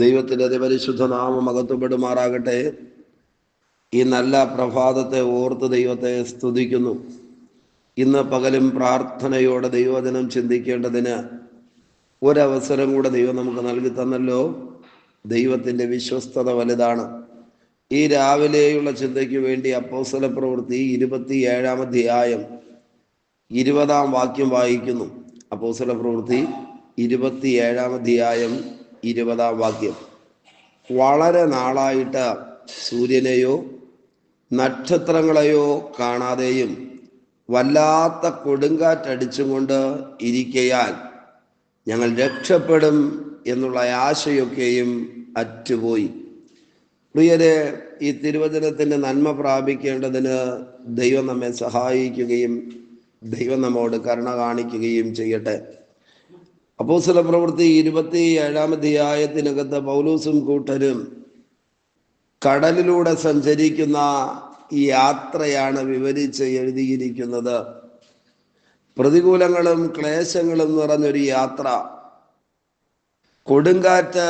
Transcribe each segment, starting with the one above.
ദൈവത്തിൻ്റെ അതിപരിശുദ്ധ നാമം മഹത്വപ്പെടുമാറാകട്ടെ. ഈ നല്ല പ്രഭാതത്തെ ഓർത്ത് ദൈവത്തെ സ്തുതിക്കുന്നു. ഇന്ന് പകലും പ്രാർത്ഥനയോടെ ദൈവവചനം ചിന്തിക്കേണ്ടതിന് ഒരവസരം കൂടെ ദൈവം നമുക്ക് നൽകി തന്നല്ലോ. ദൈവത്തിൻ്റെ വിശ്വസ്തത വലുതാണ്. ഈ രാവിലെയുള്ള ചിന്തയ്ക്ക് വേണ്ടി അപ്പോസ്തല പ്രവൃത്തി 27-ാം അധ്യായം 20-ാം വാക്യം വായിക്കുന്നു. അപ്പോസ്തല പ്രവൃത്തി 27-ാം അധ്യായം 20-ാം വാക്യം. വളരെ നാളായിട്ട് സൂര്യനെയോ നക്ഷത്രങ്ങളെയോ കാണാതെയും വല്ലാത്ത കൊടുങ്കാറ്റടിച്ചും കൊണ്ട് ഇരിക്കയാൽ ഞങ്ങൾ രക്ഷപ്പെടും എന്നുള്ള ആശയൊക്കെയും അറ്റുപോയി. പ്രിയരെ, ഈ തിരുവചനത്തിൻ്റെ നന്മ പ്രാപിക്കേണ്ടതിന് ദൈവം നമ്മെ സഹായിക്കുകയും ദൈവം നമ്മോട് കരുണ കാണിക്കുകയും ചെയ്യട്ടെ. അപ്പോസ്തല പ്രവൃത്തി 27-ാം അധ്യായത്തിനകത്ത് പൗലോസും കൂട്ടരും കടലിലൂടെ സഞ്ചരിക്കുന്ന ഈ യാത്രയാണ് വിവരിച്ച് എഴുതിയിരിക്കുന്നത്. പ്രതികൂലങ്ങളും ക്ലേശങ്ങളും നിറഞ്ഞൊരു യാത്ര. കൊടുങ്കാറ്റ്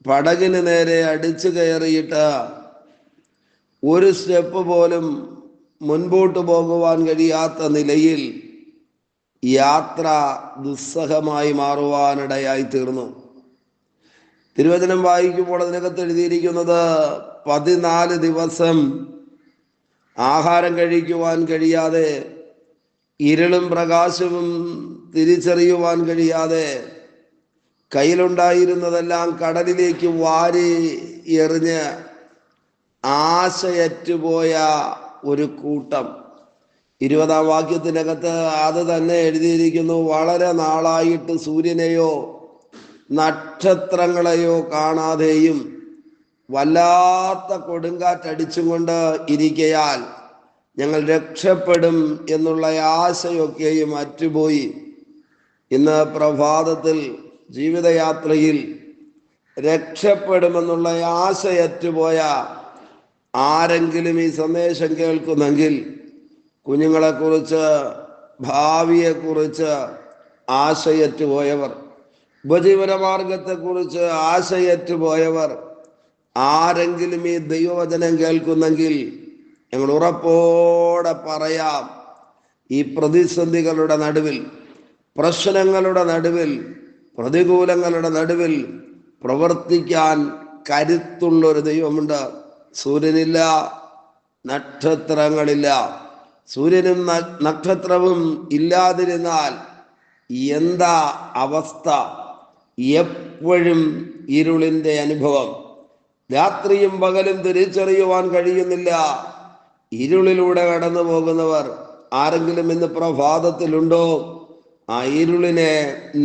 പടകിന് നേരെ അടിച്ചു കയറിയിട്ട് ഒരു സ്റ്റെപ്പ് പോലും മുൻപോട്ട് പോകുവാൻ കഴിയാത്ത നിലയിൽ യാത്ര ദുസ്സഹമായി മാറുവാനിടയായി തീർന്നു. തിരുവചനം വായിക്കുമ്പോൾ അതിനകത്ത് എഴുതിയിരിക്കുന്നത് 14 ദിവസം ആഹാരം കഴിക്കുവാൻ കഴിയാതെ, ഇരുളും പ്രകാശവും തിരിച്ചറിയുവാൻ കഴിയാതെ, കയ്യിലുണ്ടായിരുന്നതെല്ലാം കടലിലേക്ക് വാരി എറിഞ്ഞ് ആശയറ്റുപോയ ഒരു കൂട്ടം. 20-ാം വാക്യത്തിനകത്ത് അത് തന്നെ എഴുതിയിരിക്കുന്നു. വളരെ നാളായിട്ട് സൂര്യനെയോ നക്ഷത്രങ്ങളെയോ കാണാതെയും വല്ലാത്ത കൊടുങ്കാറ്റടിച്ചും കൊണ്ട് ഇരിക്കയാൽ ഞങ്ങൾ രക്ഷപ്പെടും എന്നുള്ള ആശയൊക്കെയും അറ്റുപോയി. ഇന്ന് പ്രഭാതത്തിൽ ജീവിതയാത്രയിൽ രക്ഷപ്പെടുമെന്നുള്ള ആശയറ്റുപോയ ആരെങ്കിലും ഈ സന്ദേശം കേൾക്കുന്നെങ്കിൽ, കുഞ്ഞുങ്ങളെക്കുറിച്ച്, ഭാവിയെക്കുറിച്ച് ആശയറ്റുപോയവർ, ഉപജീവന മാർഗത്തെക്കുറിച്ച് ആശയറ്റുപോയവർ ആരെങ്കിലും ഈ ദൈവവചനം കേൾക്കുന്നെങ്കിൽ ഞങ്ങൾ ഉറപ്പോടെ പറയാം, ഈ പ്രതിസന്ധികളുടെ നടുവിൽ, പ്രശ്നങ്ങളുടെ നടുവിൽ, പ്രതികൂലങ്ങളുടെ നടുവിൽ പ്രവർത്തിക്കാൻ കരുത്തുള്ളൊരു ദൈവമുണ്ട്. സൂര്യനില്ല, നക്ഷത്രങ്ങളില്ല. സൂര്യനും നക്ഷത്രവും ഇല്ലാതിരുന്നാൽ എന്താ അവസ്ഥ? എപ്പോഴും ഇരുളിൻ്റെ അനുഭവം. രാത്രിയും പകലും തിരിച്ചറിയുവാൻ കഴിയുന്നില്ല. ഇരുളിലൂടെ കടന്നു പോകുന്നവർ ആരെങ്കിലും ഇന്ന് പ്രഭാതത്തിലുണ്ടോ? ആ ഇരുളിനെ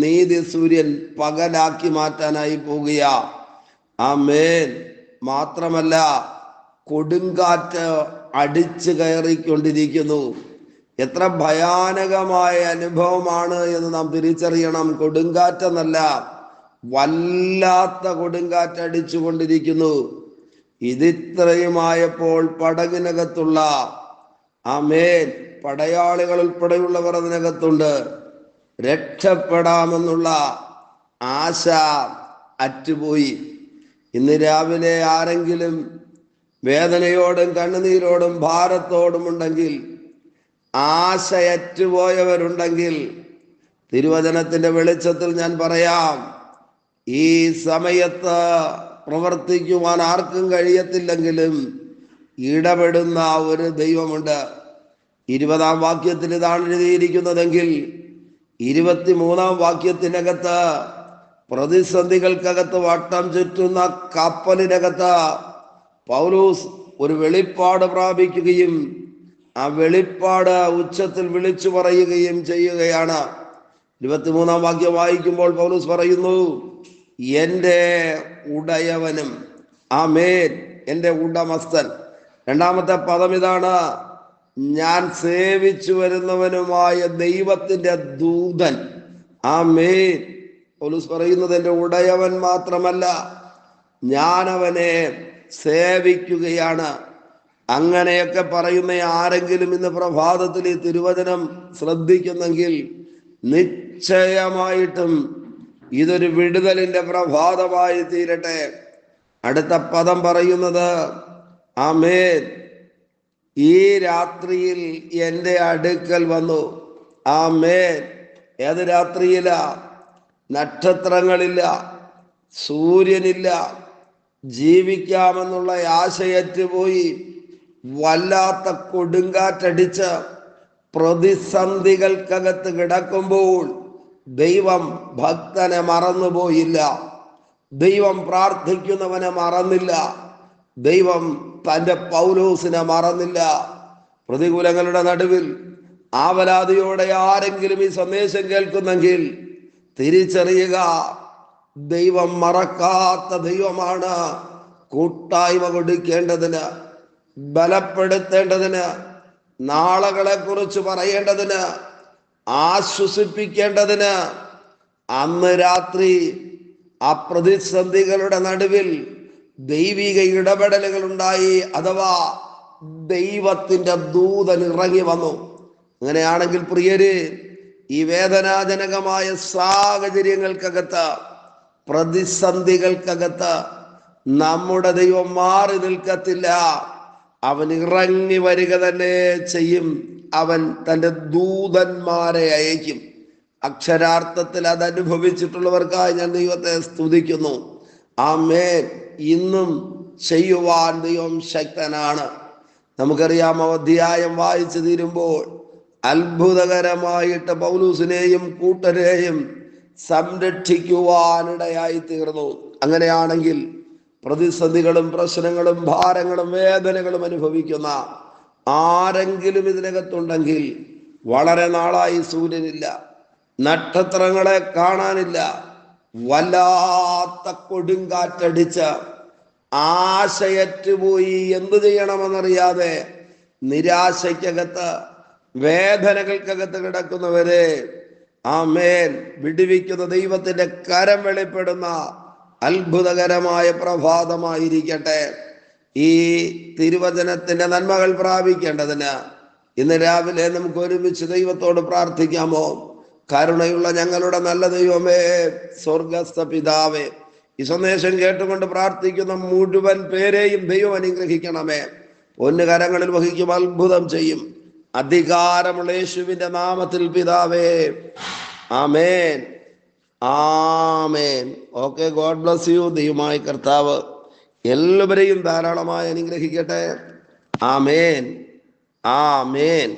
നീതി സൂര്യൻ പകലാക്കി മാറ്റാനായി പോകുക. ആമേൻ. മാത്രമല്ല, കൊടുങ്കാറ്റ് അടിച്ചു കയറിക്കൊണ്ടിരിക്കുന്നു. എത്ര ഭയാനകമായ അനുഭവമാണ് എന്ന് നാം തിരിച്ചറിയണം. കൊടുങ്കാറ്റെന്നല്ല, വല്ലാത്ത കൊടുങ്കാറ്റ് അടിച്ചു കൊണ്ടിരിക്കുന്നു. ഇതിത്രയുമായപ്പോൾ പടകിനകത്തുള്ള ആമേൻ പടയാളികൾ ഉൾപ്പെടെയുള്ളവർ അതിനകത്തുണ്ട്. രക്ഷപ്പെടാമെന്നുള്ള ആശ അറ്റുപോയി. ഇന്ന് രാവിലെ ആരെങ്കിലും വേദനയോടും കണ്ണുനീരോടും ഭാരത്തോടും ഉണ്ടെങ്കിൽ, ആശയറ്റുപോയവരുണ്ടെങ്കിൽ, തിരുവചനത്തിന്റെ വെളിച്ചത്തിൽ ഞാൻ പറയാം, ഈ സമയത്ത് പ്രവർത്തിക്കുവാൻ ആർക്കും കഴിയത്തില്ലെങ്കിലും ഇടപെടുന്ന ഒരു ദൈവമുണ്ട്. 20-ാം വാക്യത്തിൽ ഇതാണ് എഴുതിയിരിക്കുന്നതെങ്കിൽ 23-ാം വാക്യത്തിനകത്ത് പ്രതിസന്ധികൾക്കകത്ത് വട്ടം ചുറ്റുന്ന കപ്പലിനകത്ത് പൗലോസ് ഒരു വെളിപ്പാട് പ്രാപിക്കുകയും ആ വെളിപ്പാട് ഉച്ചത്തിൽ വിളിച്ചു പറയുകയും ചെയ്യുകയാണ്. 23-ാം വാക്യം വായിക്കുമ്പോൾ പൗലോസ് പറയുന്നു, എൻ്റെ ഉടയവനും, ആമേൻ, എൻ്റെ ഉടമസ്ഥൻ. രണ്ടാമത്തെ പദം ഇതാണ്, ഞാൻ സേവിച്ചു വരുന്നവനുമായ ദൈവത്തിൻ്റെ ദൂതൻ. ആമേൻ. പൗലോസ് പറയുന്നത്, എൻ്റെ ഉടയവൻ മാത്രമല്ല, ഞാൻ അവനെ സേവിക്കുകയാണ്. അങ്ങനെയൊക്കെ പറയുന്ന ആരെങ്കിലും ഇന്ന് പ്രഭാതത്തിൽ ഈ തിരുവചനം ശ്രദ്ധിക്കുന്നെങ്കിൽ നിശ്ചയമായിട്ടും ഇതൊരു വിടുതലിന്റെ പ്രഭാതമായി തീരട്ടെ. അടുത്ത പദം പറയുന്നത് ആമേൻ. ഈ രാത്രിയിൽ എൻ്റെ അടുക്കൽ വന്നു. ആമേൻ. ഏത് രാത്രിയില? നക്ഷത്രങ്ങളില്ല, സൂര്യനില്ല, ജീവിക്കാമെന്നുള്ള ആശയറ്റുപോയി വല്ലാത്ത കൊടുങ്കാറ്റടിച്ച് പ്രതിസന്ധികൾക്കകത്ത് കിടക്കുമ്പോൾ ദൈവം ഭക്തനെ മറന്നുപോയില്ല. ദൈവം പ്രാർത്ഥിക്കുന്നവനെ മറന്നില്ല. ദൈവം തൻ്റെ പൗലോസിനെ മറന്നില്ല. പ്രതികൂലങ്ങളുടെ നടുവിൽ ആവലാതിയോടെ ആരെങ്കിലും ഈ സന്ദേശം കേൾക്കുന്നെങ്കിൽ തിരിച്ചറിയുക, ദൈവം മറക്കാത്ത ദൈവമാണ്. കൂട്ടായ്മ കൊടുക്കേണ്ടതിന്, ബലപ്പെടുത്തേണ്ടതിന്, നാളകളെ കുറിച്ച് പറയേണ്ടതിന്, ആശ്വസിപ്പിക്കേണ്ടതിന്, അന്ന് രാത്രി ആ പ്രതിസന്ധികളുടെ നടുവിൽ ദൈവിക ഇടപെടലുകൾ ഉണ്ടായി. അഥവാ ദൈവത്തിന്റെ ദൂതൻ ഇറങ്ങി വന്നു. അങ്ങനെയാണെങ്കിൽ പ്രിയര്, ഈ വേദനാജനകമായ സാഹചര്യങ്ങൾക്കകത്ത്, പ്രതിസന്ധികൾക്കകത്ത് നമ്മുടെ ദൈവം മാറി നിൽക്കത്തില്ല. അവൻ ഇറങ്ങി വരിക തന്നെ ചെയ്യും. അവൻ തൻ്റെ ദൂതന്മാരെ അയക്കും. അക്ഷരാർത്ഥത്തിൽ അത് അനുഭവിച്ചിട്ടുള്ളവർക്കായി ഞാൻ ദൈവത്തെ സ്തുതിക്കുന്നു. ആമേൻ. ഇന്നും ചെയ്യുവാൻ ദൈവം ശക്തനാണ്. നമുക്കറിയാം, അധ്യായം വായിച്ചു തീരുമ്പോൾ അത്ഭുതകരമായിട്ട് പൗലൂസിനെയും കൂട്ടരെയും സംരക്ഷിക്കുവാനിടയായി തീർന്നു. അങ്ങനെയാണെങ്കിൽ പ്രതിസന്ധികളും പ്രശ്നങ്ങളും ഭാരങ്ങളും വേദനകളും അനുഭവിക്കുന്ന ആരെങ്കിലും ഇതിനകത്തുണ്ടെങ്കിൽ, വളരെ നാളായി സൂര്യനില്ല, നക്ഷത്രങ്ങളെ കാണാനില്ല, വല്ലാത്ത കൊടുങ്കാറ്റടിച്ച് ആശയറ്റുപോയി എന്തു ചെയ്യണമെന്നറിയാതെ നിരാശയ്ക്കകത്ത്, വേദനകൾക്കകത്ത് കിടക്കുന്നവരെ ആമേൻ വിടുവിക്കുന്ന ദൈവത്തിന്റെ കരം വെളിപ്പെടുന്ന അത്ഭുതകരമായ പ്രഭാതമായിരിക്കട്ടെ. ഈ തിരുവചനത്തിന്റെ നന്മകൾ പ്രാപിക്കേണ്ടതിന് ഇന്ന് രാവിലെ നമുക്ക് ഒരുമിച്ച് ദൈവത്തോട് പ്രാർത്ഥിക്കാമോ? കരുണയുള്ള ഞങ്ങളുടെ നല്ല ദൈവമേ, സ്വർഗസ്ഥ പിതാവേ, ഈ സന്ദേശം കേട്ടുകൊണ്ട് പ്രാർത്ഥിക്കുന്ന മുഴുവൻ പേരെയും ദൈവം അനുഗ്രഹിക്കണമേ. പൊന്നുകരങ്ങളിൽ വഹിക്കും, അത്ഭുതം ചെയ്യും. അധികാരമുള്ള യേശുവിന്റെ നാമത്തിൽ പിതാവേ, ആമേൻ, ആമേൻ. Okay, God bless you. ദൈവമായ കർത്താവ് എല്ലാവരെയും ധാരാളമായി അനുഗ്രഹിക്കട്ടെ. ആമേൻ, ആമേൻ.